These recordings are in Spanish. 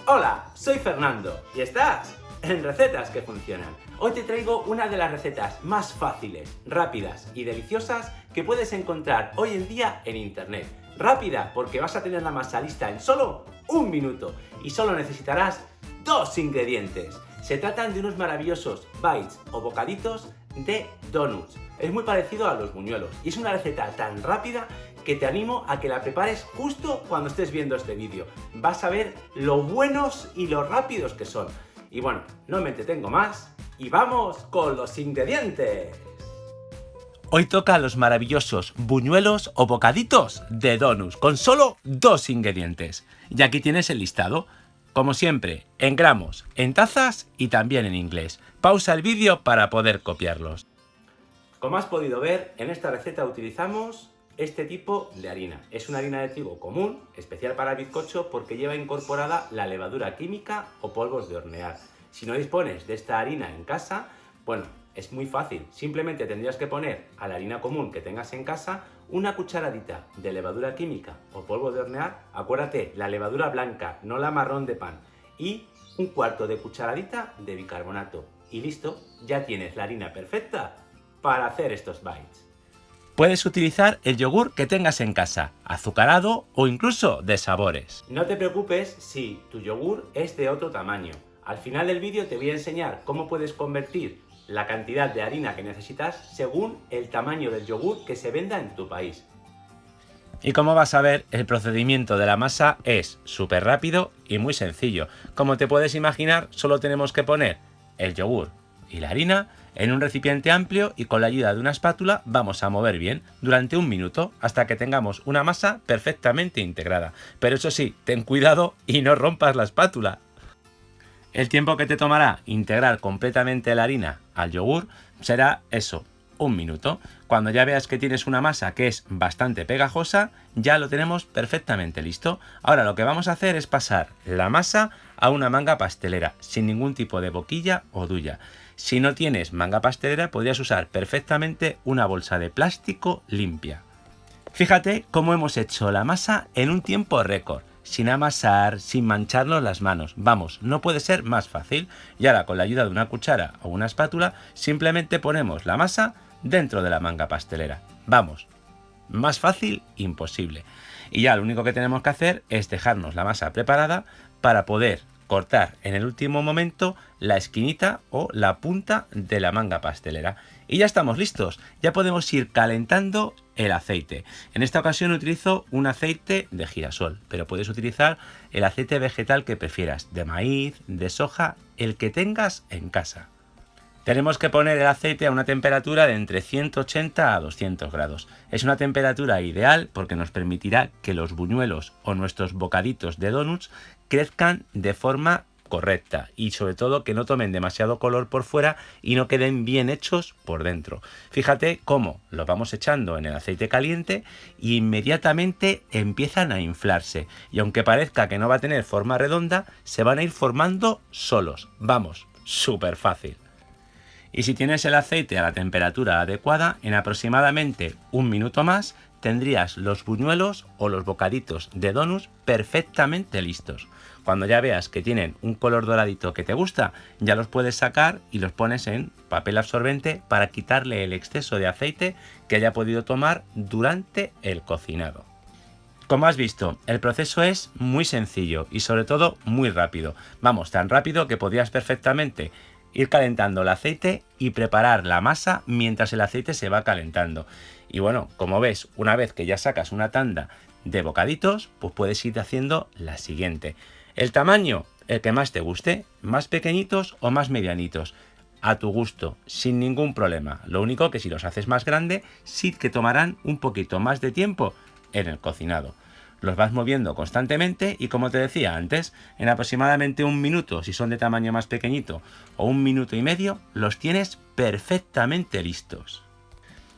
Hola, soy Fernando y estás en Recetas que Funcionan. Hoy te traigo una de las recetas más fáciles, rápidas y deliciosas que puedes encontrar hoy en día en internet. Rápida porque vas a tener la masa lista en solo un minuto y solo necesitarás dos ingredientes. Se tratan de unos maravillosos bites o bocaditos de donuts. Es muy parecido a los buñuelos y es una receta tan rápida que te animo a que la prepares justo cuando estés viendo este vídeo. Vas a ver lo buenos y lo rápidos que son. Y bueno, no me entretengo más y vamos con los ingredientes. Hoy toca los maravillosos buñuelos o bocaditos de donuts con solo dos ingredientes. Y aquí tienes el listado. Como siempre, en gramos, en tazas y también en inglés. Pausa el vídeo para poder copiarlos. Como has podido ver, en esta receta utilizamos este tipo de harina. Es una harina de trigo común, especial para el bizcocho porque lleva incorporada la levadura química o polvos de hornear. Si no dispones de esta harina en casa, bueno, es muy fácil. Simplemente tendrías que poner a la harina común que tengas en casa una cucharadita de levadura química o polvo de hornear. Acuérdate, la levadura blanca, no la marrón de pan. Y un cuarto de cucharadita de bicarbonato. Y listo, ya tienes la harina perfecta para hacer estos bites. Puedes utilizar el yogur que tengas en casa, azucarado o incluso de sabores. No te preocupes si tu yogur es de otro tamaño. Al final del vídeo te voy a enseñar cómo puedes convertir la cantidad de harina que necesitas según el tamaño del yogur que se venda en tu país. Y como vas a ver, el procedimiento de la masa es súper rápido y muy sencillo. Como te puedes imaginar, solo tenemos que poner el yogur y la harina en un recipiente amplio y con la ayuda de una espátula vamos a mover bien durante un minuto hasta que tengamos una masa perfectamente integrada. Pero eso sí, ten cuidado y no rompas la espátula. El tiempo que te tomará integrar completamente la harina al yogur será eso, un minuto. Cuando ya veas que tienes una masa que es bastante pegajosa, ya lo tenemos perfectamente listo. Ahora lo que vamos a hacer es pasar la masa a una manga pastelera, sin ningún tipo de boquilla o duya. Si no tienes manga pastelera, podrías usar perfectamente una bolsa de plástico limpia. Fíjate cómo hemos hecho la masa en un tiempo récord, sin amasar, sin mancharnos las manos. Vamos, no puede ser más fácil. Y ahora con la ayuda de una cuchara o una espátula, simplemente ponemos la masa dentro de la manga pastelera. Vamos, más fácil imposible. Y ya lo único que tenemos que hacer es dejarnos la masa preparada para poder cortar en el último momento la esquinita o la punta de la manga pastelera. Y ya estamos listos, ya podemos ir calentando el aceite. En esta ocasión utilizo un aceite de girasol, pero puedes utilizar el aceite vegetal que prefieras, de maíz, de soja, el que tengas en casa. Tenemos que poner el aceite a una temperatura de entre 180 a 200 grados. Es una temperatura ideal porque nos permitirá que los buñuelos o nuestros bocaditos de donuts crezcan de forma correcta y sobre todo que no tomen demasiado color por fuera y no queden bien hechos por dentro. Fíjate cómo los vamos echando en el aceite caliente y inmediatamente empiezan a inflarse y aunque parezca que no va a tener forma redonda, se van a ir formando solos. Vamos, súper fácil. Y si tienes el aceite a la temperatura adecuada, en aproximadamente un minuto más tendrías los buñuelos o los bocaditos de donuts perfectamente listos. Cuando ya veas que tienen un color doradito que te gusta, ya los puedes sacar y los pones en papel absorbente para quitarle el exceso de aceite que haya podido tomar durante el cocinado. Como has visto, el proceso es muy sencillo y sobre todo muy rápido. Vamos, tan rápido que podrías perfectamente ir calentando el aceite y preparar la masa mientras el aceite se va calentando. Y bueno, como ves, una vez que ya sacas una tanda de bocaditos, pues puedes ir haciendo la siguiente. El tamaño, el que más te guste, más pequeñitos o más medianitos, a tu gusto, sin ningún problema. Lo único que si los haces más grande, sí que tomarán un poquito más de tiempo en el cocinado. Los vas moviendo constantemente y como te decía antes, en aproximadamente un minuto, si son de tamaño más pequeñito, o un minuto y medio, los tienes perfectamente listos.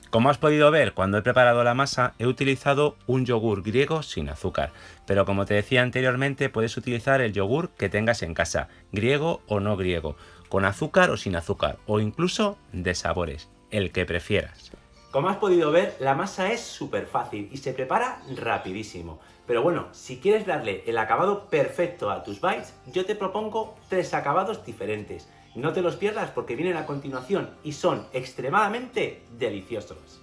Como has podido ver, cuando he preparado la masa he utilizado un yogur griego sin azúcar, pero como te decía anteriormente puedes utilizar el yogur que tengas en casa, griego o no griego, con azúcar o sin azúcar, o incluso de sabores, el que prefieras. Como has podido ver, la masa es súper fácil y se prepara rapidísimo. Pero bueno, si quieres darle el acabado perfecto a tus bites, yo te propongo 3 acabados diferentes. No te los pierdas porque vienen a continuación y son extremadamente deliciosos.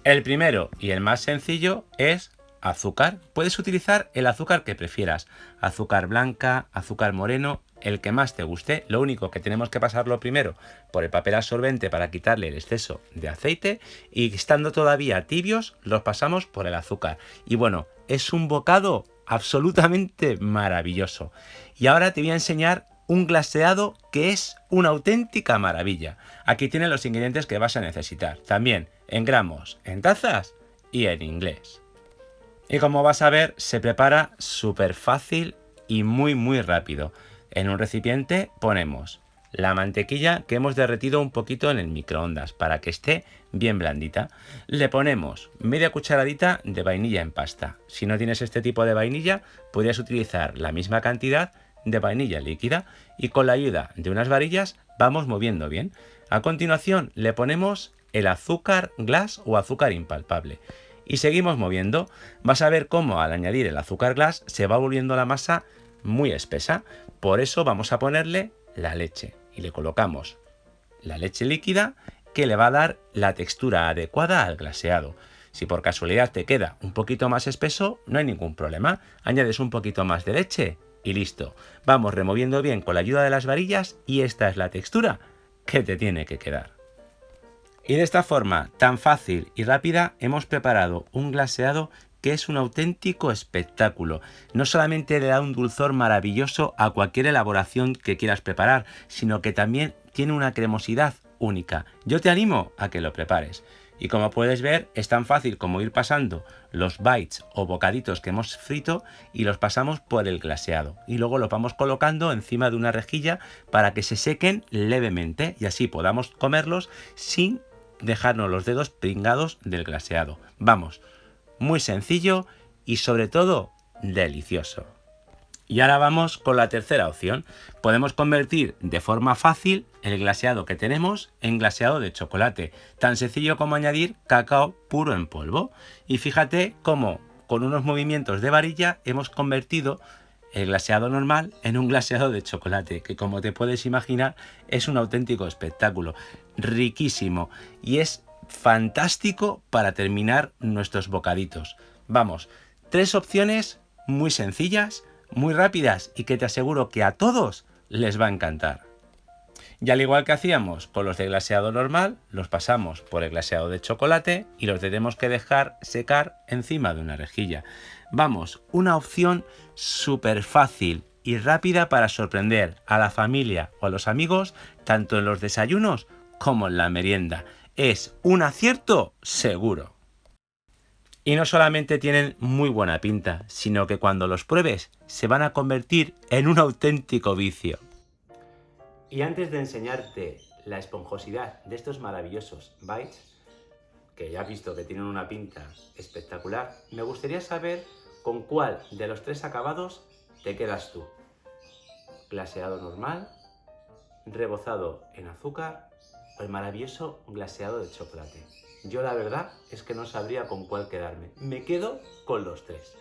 El primero y el más sencillo es azúcar. Puedes utilizar el azúcar que prefieras. Azúcar blanca, azúcar moreno, el que más te guste. Lo único que tenemos que pasarlo primero por el papel absorbente para quitarle el exceso de aceite y estando todavía tibios los pasamos por el azúcar. Y bueno, es un bocado absolutamente maravilloso. Y ahora te voy a enseñar un glaseado que es una auténtica maravilla. Aquí tienes los ingredientes que vas a necesitar. También en gramos, en tazas y en inglés. Y como vas a ver, se prepara súper fácil y muy rápido. En un recipiente ponemos la mantequilla que hemos derretido un poquito en el microondas para que esté bien blandita. Le ponemos media cucharadita de vainilla en pasta. Si no tienes este tipo de vainilla, podrías utilizar la misma cantidad de vainilla líquida y con la ayuda de unas varillas vamos moviendo bien. A continuación le ponemos el azúcar glass o azúcar impalpable y seguimos moviendo. Vas a ver cómo al añadir el azúcar glass se va volviendo la masa muy espesa. Por eso vamos a ponerle la leche y le colocamos la leche líquida que le va a dar la textura adecuada al glaseado. Si por casualidad te queda un poquito más espeso, no hay ningún problema. Añades un poquito más de leche y listo. Vamos removiendo bien con la ayuda de las varillas y esta es la textura que te tiene que quedar. Y de esta forma tan fácil y rápida hemos preparado un glaseado que es un auténtico espectáculo. No solamente le da un dulzor maravilloso a cualquier elaboración que quieras preparar, sino que también tiene una cremosidad única. Yo te animo a que lo prepares. Y como puedes ver, es tan fácil como ir pasando los bites o bocaditos que hemos frito y los pasamos por el glaseado. Y luego los vamos colocando encima de una rejilla para que se sequen levemente y así podamos comerlos sin dejarnos los dedos pringados del glaseado. Vamos, muy sencillo y sobre todo delicioso. Y ahora vamos con la tercera opción. Podemos convertir de forma fácil el glaseado que tenemos en glaseado de chocolate. Tan sencillo como añadir cacao puro en polvo. Y fíjate cómo con unos movimientos de varilla hemos convertido el glaseado normal en un glaseado de chocolate, que como te puedes imaginar es un auténtico espectáculo. Riquísimo y es fantástico para terminar nuestros bocaditos. Vamos, 3 opciones muy sencillas, muy rápidas y que te aseguro que a todos les va a encantar. Y al igual que hacíamos con los de glaseado normal, los pasamos por el glaseado de chocolate y los tenemos que dejar secar encima de una rejilla. Vamos, una opción súper fácil y rápida para sorprender a la familia o a los amigos, tanto en los desayunos como en la merienda. Es un acierto seguro. Y no solamente tienen muy buena pinta, sino que cuando los pruebes se van a convertir en un auténtico vicio. Y antes de enseñarte la esponjosidad de estos maravillosos bites, que ya has visto que tienen una pinta espectacular, me gustaría saber con cuál de los 3 acabados te quedas tú. Glaseado normal, rebozado en azúcar o el maravilloso glaseado de chocolate. Yo la verdad es que no sabría con cuál quedarme. Me quedo con los 3.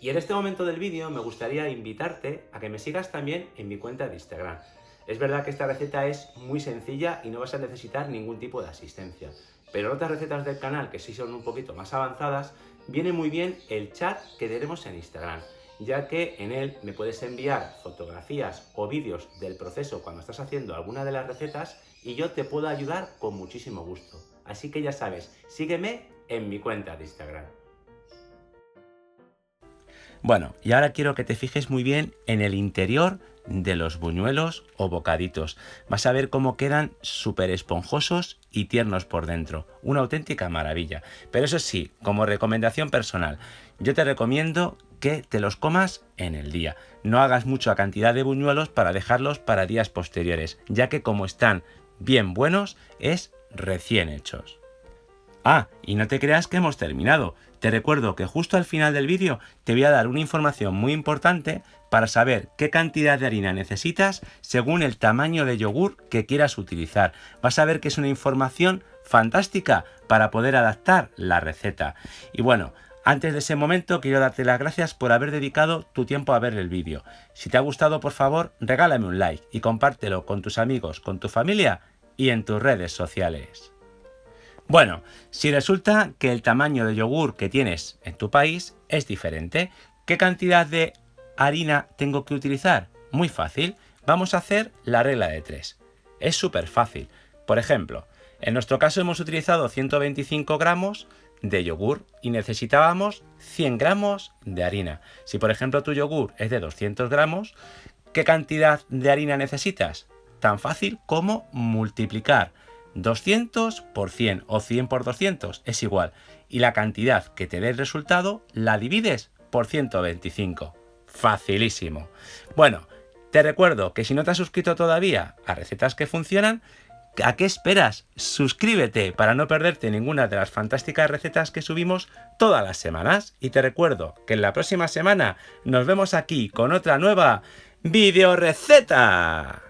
Y en este momento del vídeo me gustaría invitarte a que me sigas también en mi cuenta de Instagram. Es verdad que esta receta es muy sencilla y no vas a necesitar ningún tipo de asistencia. Pero en otras recetas del canal que sí son un poquito más avanzadas, viene muy bien el chat que tenemos en Instagram, ya que en él me puedes enviar fotografías o vídeos del proceso cuando estás haciendo alguna de las recetas y yo te puedo ayudar con muchísimo gusto. Así que ya sabes, sígueme en mi cuenta de Instagram. Bueno, y ahora quiero que te fijes muy bien en el interior de los buñuelos o bocaditos. Vas a ver cómo quedan súper esponjosos y tiernos por dentro. Una auténtica maravilla. Pero eso sí, como recomendación personal, yo te recomiendo que te los comas en el día. No hagas mucha cantidad de buñuelos para dejarlos para días posteriores, ya que como están bien buenos, es recién hechos. Ah, y no te creas que hemos terminado. Te recuerdo que justo al final del vídeo te voy a dar una información muy importante para saber qué cantidad de harina necesitas según el tamaño de yogur que quieras utilizar. Vas a ver que es una información fantástica para poder adaptar la receta. Y bueno, Antes de ese momento quiero darte las gracias por haber dedicado tu tiempo a ver el vídeo. Si te ha gustado, por favor, regálame un like y compártelo con tus amigos, con tu familia y en tus redes sociales. Bueno, si resulta que el tamaño de yogur que tienes en tu país es diferente, ¿qué cantidad de harina tengo que utilizar? Muy fácil, vamos a hacer la regla de 3. Es súper fácil. Por ejemplo, en nuestro caso hemos utilizado 125 gramos de yogur y necesitábamos 100 gramos de harina. Si por ejemplo tu yogur es de 200 gramos, ¿qué cantidad de harina necesitas? Tan fácil como multiplicar 200 por 100 o 100 por 200 es igual. Y la cantidad que te dé el resultado la divides por 125. Facilísimo. Bueno, te recuerdo que si no te has suscrito todavía a Recetas que Funcionan, ¿a qué esperas? Suscríbete para no perderte ninguna de las fantásticas recetas que subimos todas las semanas. Y te recuerdo que en la próxima semana nos vemos aquí con otra nueva videoreceta.